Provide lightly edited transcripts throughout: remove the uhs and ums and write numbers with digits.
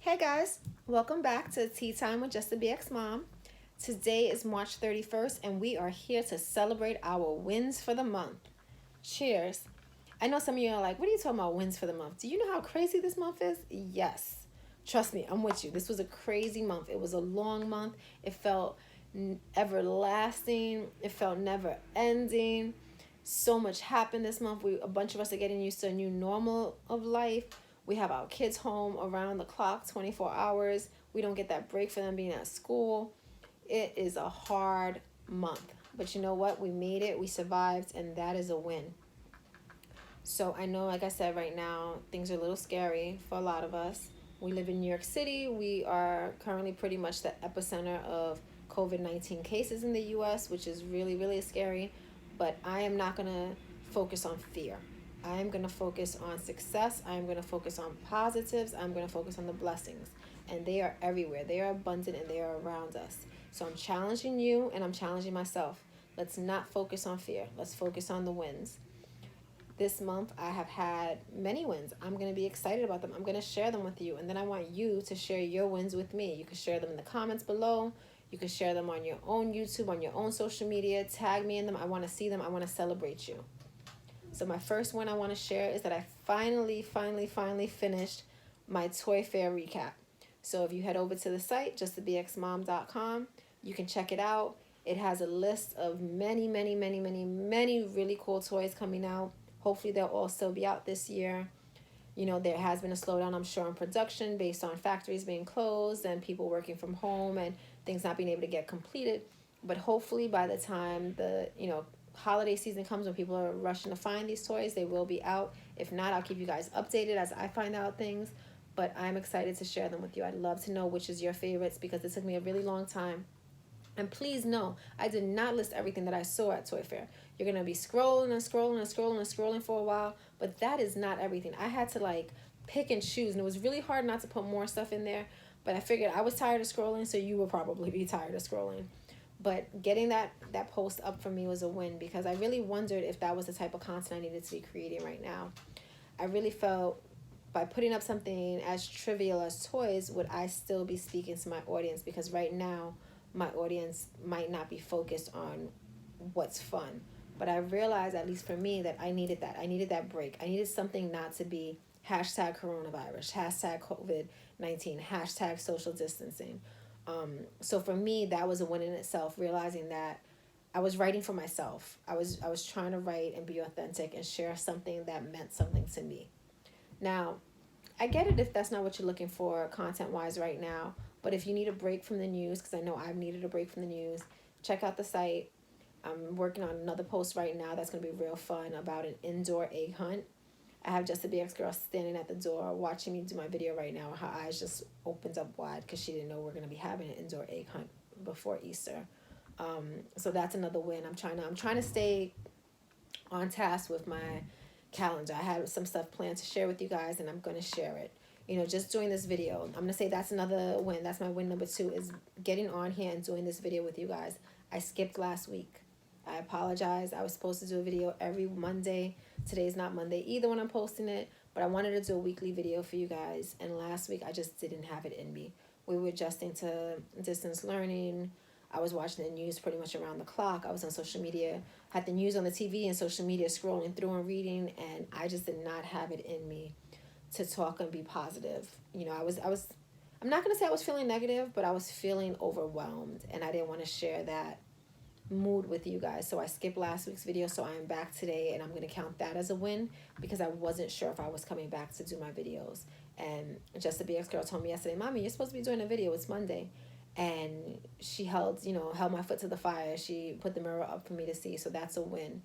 Hey guys, welcome back to Tea Time with JustaBXmom. Today is March 31st and we are here to celebrate our wins for the month. Cheers. I know some of you are like, what are you talking about wins for the month? Do you know how crazy this month is? Yes. Trust me, I'm with you. This was a crazy month. It was a long month. It felt everlasting. It felt never ending. So much happened this month. A bunch of us are getting used to a new normal of life. We have our kids home around the clock, 24 hours. We don't get that break for them being at school. It is a hard month. But you know what? We made it. We survived, and that is a win. So I know, like I said, right now, things are a little scary for a lot of us. We live in New York City. We are currently pretty much the epicenter of COVID-19 cases in the US, which is really, really scary. But I am not going to focus on fear. I am going to focus on success. I am going to focus on positives. I'm going to focus on the blessings. And they are everywhere. They are abundant and they are around us. So I'm challenging you and I'm challenging myself. Let's not focus on fear. Let's focus on the wins. This month I have had many wins. I'm going to be excited about them. I'm going to share them with you. And then I want you to share your wins with me. You can share them in the comments below. You can share them on your own YouTube, on your own social media. Tag me in them. I want to see them. I want to celebrate you. So my first one I want to share is that I finally finished my Toy Fair recap. So if you head over to the site, JustaBXmom.com, you can check it out. It has a list of many really cool toys coming out. Hopefully they'll all still be out this year. You know, there has been a slowdown, I'm sure, in production based on factories being closed and people working from home and things not being able to get completed. But hopefully by the time the, holiday season comes when people are rushing to find these toys, they will be out. If not, I'll keep you guys updated as I find out things. But I'm excited to share them with you. I'd love to know which is your favorites because it took me a really long time. And please know, I did not list everything that I saw at Toy Fair. You're going to be scrolling for a while, but that is not everything. I had to pick and choose, and it was really hard not to put more stuff in there, but I figured I was tired of scrolling, so you will probably be tired of scrolling. But getting that post up for me was a win because I really wondered if that was the type of content I needed to be creating right now. I really felt by putting up something as trivial as toys, would I still be speaking to my audience? Because right now, my audience might not be focused on what's fun. But I realized, at least for me, that I needed that. I needed that break. I needed something not to be hashtag coronavirus, hashtag COVID-19, hashtag social distancing. So for me, that was a win in itself, realizing that I was writing for myself. I was trying to write and be authentic and share something that meant something to me. Now, I get it if that's not what you're looking for content-wise right now, but if you need a break from the news, because I know I've needed a break from the news, check out the site. I'm working on another post right now that's going to be real fun about an indoor egg hunt. I have Just a BX girl standing at the door watching me do my video right now. Her eyes just opened up wide because she didn't know we're going to be having an indoor egg hunt before Easter. So that's another win. I'm trying to stay on task with my calendar. I have some stuff planned to share with you guys, and I'm going to share it. Just doing this video. I'm going to say that's another win. That's my win number 2 is getting on here and doing this video with you guys. I skipped last week. I apologize. I was supposed to do a video every Monday. Today's not Monday either when I'm posting it, but I wanted to do a weekly video for you guys. And last week, I just didn't have it in me. We were adjusting to distance learning. I was watching the news pretty much around the clock. I was on social media, had the news on the TV and social media scrolling through and reading, and I just did not have it in me to talk and be positive. I'm not going to say I was feeling negative, but I was feeling overwhelmed, and I didn't want to share that mood with you guys. So I skipped last week's video, so I am back today, and I'm going to count that as a win because I wasn't sure if I was coming back to do my videos. And Just a BX girl told me yesterday, Mommy, you're supposed to be doing a video. It's Monday. And she held my foot to the fire. She put the mirror up for me to see, so that's a win.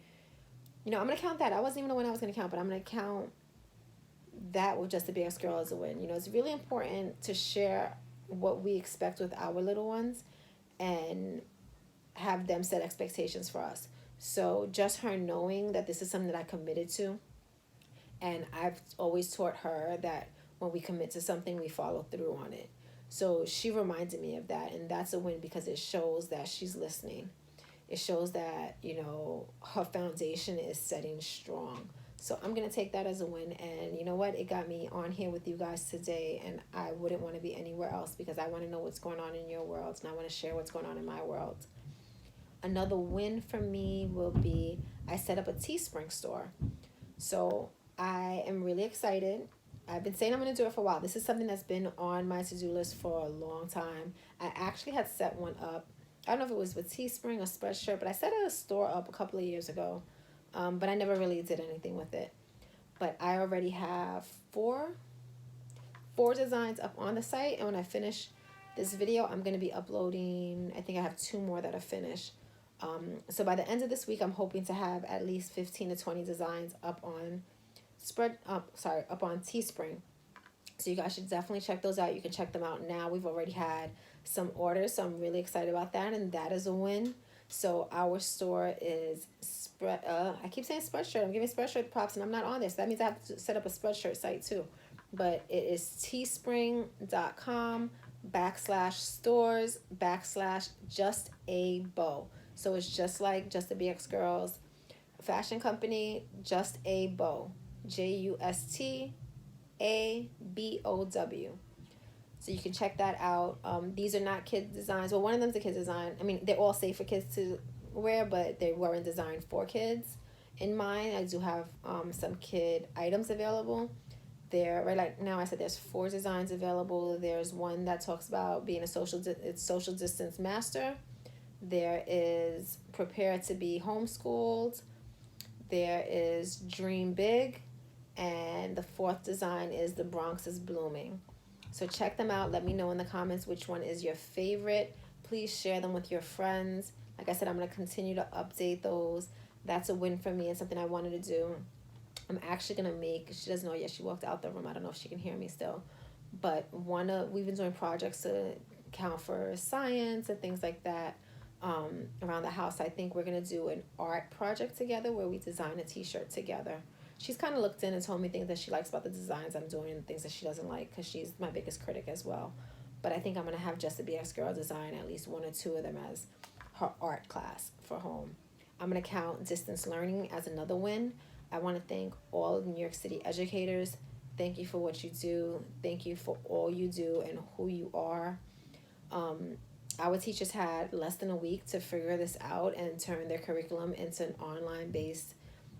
I'm going to count that. I wasn't even the one I was going to count, but I'm going to count that with Just a BX girl as a win. It's really important to share what we expect with our little ones and have them set expectations for us. So just her knowing that this is something that I committed to, and I've always taught her that when we commit to something, we follow through on it. So she reminded me of that, and that's a win because it shows that she's listening. It shows that, her foundation is setting strong. So I'm going to take that as a win. And you know what? It got me on here with you guys today. And I wouldn't want to be anywhere else because I want to know what's going on in your world. And I want to share what's going on in my world. Another win for me will be I set up a Teespring store. So I am really excited. I've been saying I'm going to do it for a while. This is something that's been on my to-do list for a long time. I actually had set one up. I don't know if it was with Teespring or Spreadshirt, but I set a store up a couple of years ago. But I never really did anything with it. But I already have four designs up on the site, and when I finish this video, I'm going to be uploading, I think I have 2 more that are finished. So by the end of this week, I'm hoping to have at least 15 to 20 designs up on up on Teespring. So you guys should definitely check those out. You can check them out now. We've already had some orders, so I'm really excited about that, and that is a win. So our store is I keep saying Spreadshirt. I'm giving Spreadshirt props, and I'm not on this. That means I have to set up a Spreadshirt site too. But it is teespring.com/stores/just a bow. So it's just like Just the BX Girls fashion company, Just a Bow, JUSTABOW. So you can check that out. These are not kid designs. Well, one of them's a kid design. I mean, they're all safe for kids to wear, but they weren't designed for kids. In mine, I do have some kid items available. There, right like now I said there's 4 designs available. There's one that talks about being a social distance master. There is prepare to be homeschooled. There is dream big. And the 4th design is the Bronx is blooming. So check them out. Let me know in the comments which one is your favorite. Please share them with your friends. Like I said, I'm going to continue to update those. That's a win for me and something I wanted to do. I'm actually going to make, she doesn't know yet, she walked out the room. I don't know if she can hear me still. But we've been doing projects to count for science and things like that around the house. I think we're going to do an art project together where we design a t-shirt together. She's kind of looked in and told me things that she likes about the designs I'm doing and things that she doesn't like because she's my biggest critic as well. But I think I'm going to have Just a BX Girl design at least 1 or 2 of them as her art class for home. I'm going to count distance learning as another win. I want to thank all New York City educators. Thank you for what you do. Thank you for all you do and who you are. Our teachers had less than a week to figure this out and turn their curriculum into an online-based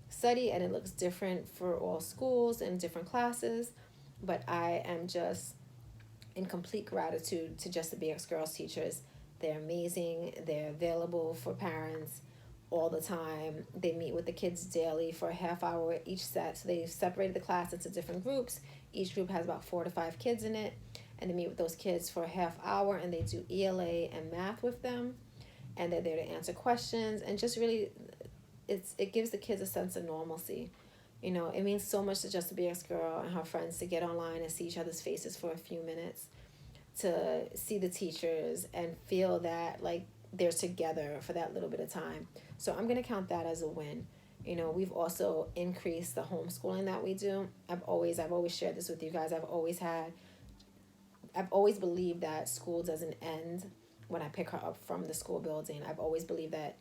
study, and it looks different for all schools and different classes. But I am just in complete gratitude to Just the BX Girls teachers. They're amazing. They're available for parents all the time. They meet with the kids daily for a half hour each set. So they've separated the class into different groups. Each group has about 4 to 5 kids in it. And they meet with those kids for a half hour and they do ELA and math with them. And they're there to answer questions and just really, it gives the kids a sense of normalcy. You know, it means so much to Just a BX Girl and her friends to get online and see each other's faces for a few minutes, to see the teachers and feel that like they're together for that little bit of time. So I'm going to count that as a win. You know, we've also increased the homeschooling that we do. I've always shared this with you guys. I've always believed that school doesn't end when I pick her up from the school building. I've always believed that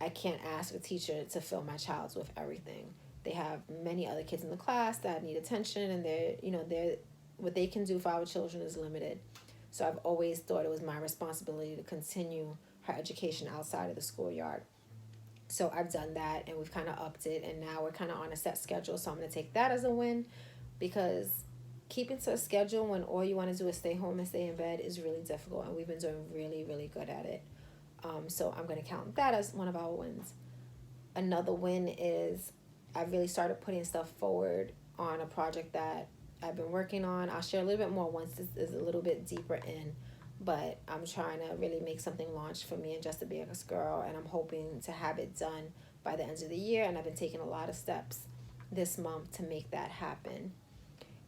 I can't ask a teacher to fill my child with everything. They have many other kids in the class that need attention, and what they can do for our children is limited. So I've always thought it was my responsibility to continue her education outside of the schoolyard. So I've done that, and we've kind of upped it, and now we're kind of on a set schedule. So I'm going to take that as a win, because keeping to a schedule when all you want to do is stay home and stay in bed is really difficult, and we've been doing really, really good at it. So I'm going to count that as one of our wins. Another win is I've really started putting stuff forward on a project that I've been working on. I'll share a little bit more once this is a little bit deeper in, but I'm trying to really make something launch for me and Just a BX Girl, and I'm hoping to have it done by the end of the year, and I've been taking a lot of steps this month to make that happen.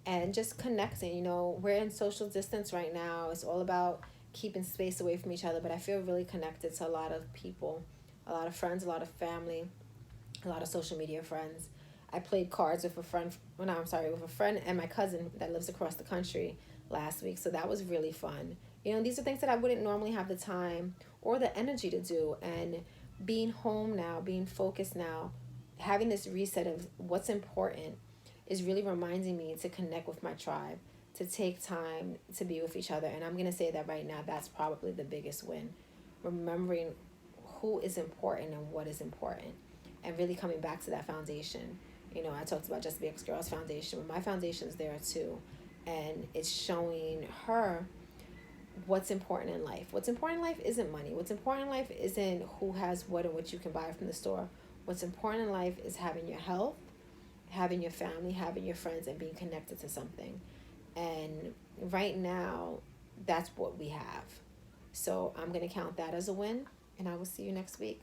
And just connecting, you know, we're in social distance right now. It's all about keeping space away from each other, but I feel really connected to a lot of people, a lot of friends, a lot of family, a lot of social media friends. I played cards with a friend and my cousin that lives across the country last week, so that was really fun. You know, these are things that I wouldn't normally have the time or the energy to do, and being home now, being focused now, having this reset of what's important is really reminding me to connect with my tribe, to take time to be with each other. And I'm going to say that right now, that's probably the biggest win. Remembering who is important and what is important, and really coming back to that foundation. I talked about Just Be Girls Foundation, but my foundation is there too. And it's showing her what's important in life. What's important in life isn't money. What's important in life isn't who has what and what you can buy from the store. What's important in life is having your health, having your family, having your friends, and being connected to something. And right now, that's what we have. So I'm going to count that as a win, and I will see you next week.